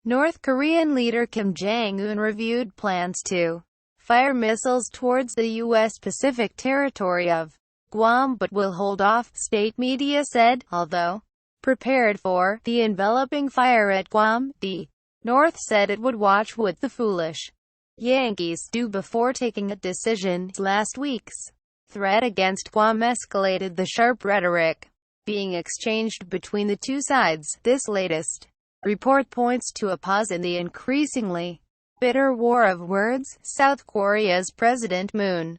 North Korean leader Kim Jong-un reviewed plans to fire missiles towards the U.S. Pacific territory of Guam but will hold off, state media said, although prepared for the enveloping fire at Guam. The North said it would watch what the foolish Yankees do before taking a decision. Last week's threat against Guam escalated the sharp rhetoric being exchanged between the two sides. This latest report points to a pause in the increasingly bitter war of words. South Korea's President Moon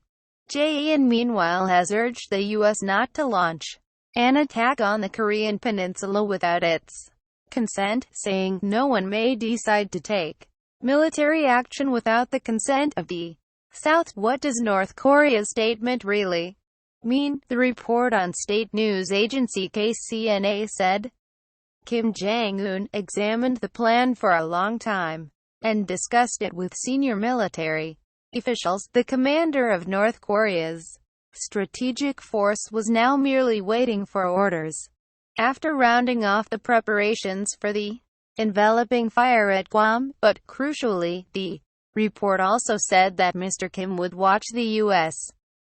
Jae-in meanwhile has urged the U.S. not to launch an attack on the Korean peninsula without its consent, saying, "No one may decide to take military action without the consent of the South." What does North Korea's statement really mean? The report on state news agency KCNA said, Kim Jong-un examined the plan for a long time and discussed it with senior military officials. The commander of North Korea's strategic force was now merely waiting for orders. After rounding off the preparations for the enveloping fire at Guam, but crucially, the report also said that Mr. Kim would watch the U.S.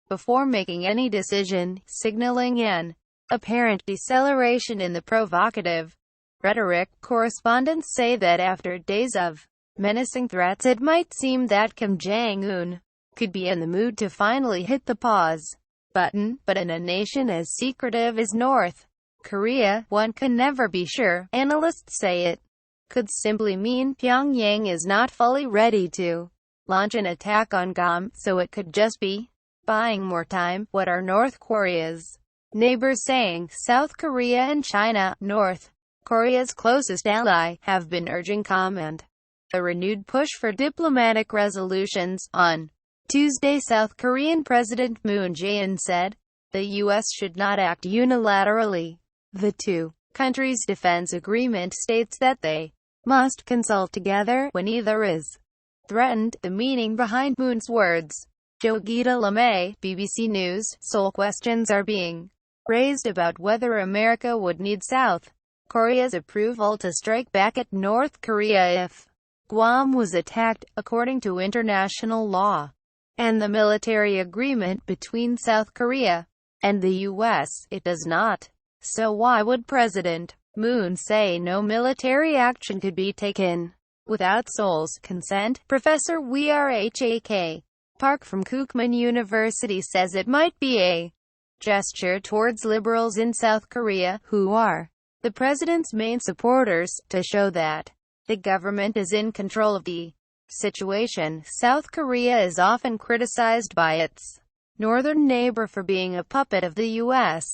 before making any decision, signaling an apparent deceleration in the provocative rhetoric. Correspondents say that after days of menacing threats, it might seem that Kim Jong-un could be in the mood to finally hit the pause button, but in a nation as secretive as North Korea, one can never be sure. Analysts say it could simply mean Pyongyang is not fully ready to launch an attack on Guam, so it could just be buying more time. What are North Korea's neighbors saying? South Korea and China, North Korea's closest ally, have been urging calm and a renewed push for diplomatic resolutions. On Tuesday, South Korean President Moon Jae-in said, the U.S. should not act unilaterally. The two countries' defense agreement states that they must consult together when either is threatened. The meaning behind Moon's words. Jogita Lamay, BBC News. Seoul. Questions are being raised about whether America would need South Korea's approval to strike back at North Korea if Guam was attacked, according to international law and the military agreement between South Korea and the U.S. It does not. So why would President Moon say no military action could be taken without Seoul's consent? Professor Wrhak Park from Kookmin University says it might be a gesture towards liberals in South Korea, who are the president's main supporters, to show that the government is in control of the situation. South Korea is often criticized by its northern neighbor for being a puppet of the U.S.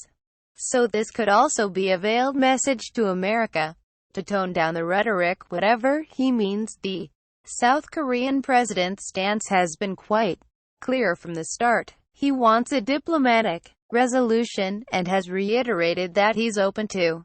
So this could also be a veiled message to America to tone down the rhetoric. Whatever he means, the South Korean president's stance has been quite clear from the start. He wants a diplomatic resolution, and has reiterated that he's open to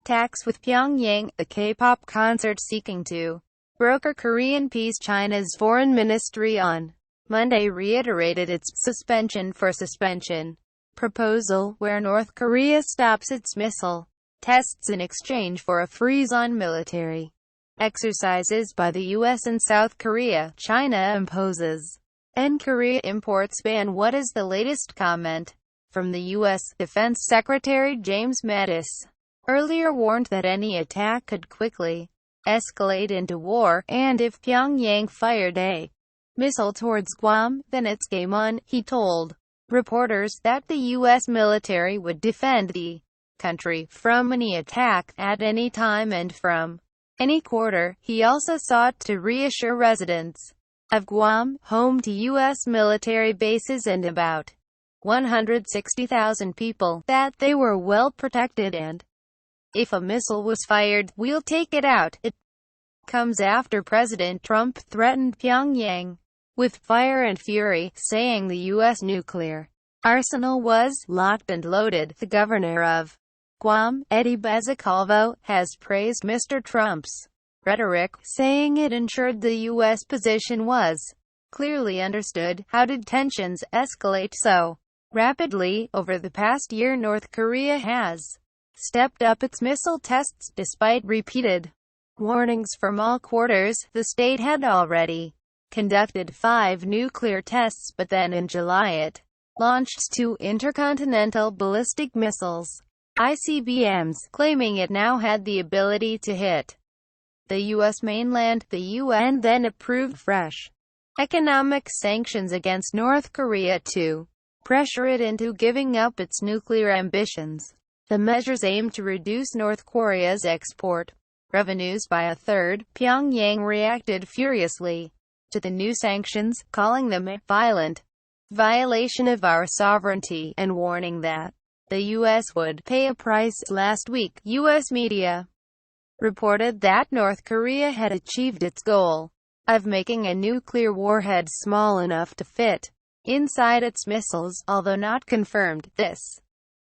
talks with Pyongyang. The K-pop concert seeking to broker Korean peace. China's foreign ministry on Monday reiterated its suspension for suspension proposal, where North Korea stops its missile tests in exchange for a freeze on military exercises by the U.S. and South Korea. China imposes an Korea imports ban. What is the latest comment from the U.S. Defense Secretary James Mattis? Earlier warned that any attack could quickly escalate into war, and if Pyongyang fired a missile towards Guam, then it's game on. He told reporters that the U.S. military would defend the country from any attack, at any time and from any quarter. He also sought to reassure residents of Guam, home to U.S. military bases and about 160,000 people, that they were well protected, and if a missile was fired, we'll take it out. It comes after President Trump threatened Pyongyang with fire and fury, saying the U.S. nuclear arsenal was locked and loaded. The governor of Guam, Eddie Bezacalvo, has praised Mr. Trump's rhetoric, saying it ensured the U.S. position was clearly understood. How did tensions escalate so rapidly? Over the past year, North Korea has stepped up its missile tests, despite repeated warnings from all quarters. The state had already conducted 5 nuclear tests, but then in July it launched 2 intercontinental ballistic missiles, ICBMs, claiming it now had the ability to hit the U.S. mainland. The UN then approved fresh economic sanctions against North Korea to pressure it into giving up its nuclear ambitions. The measures aim to reduce North Korea's export revenues by a third. Pyongyang reacted furiously to the new sanctions, calling them a violent violation of our sovereignty, and warning that the U.S. would pay a price. Last week, U.S. media reported that North Korea had achieved its goal of making a nuclear warhead small enough to fit inside its missiles, although not confirmed. This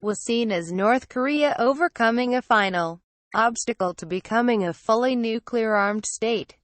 was seen as North Korea overcoming a final obstacle to becoming a fully nuclear-armed state.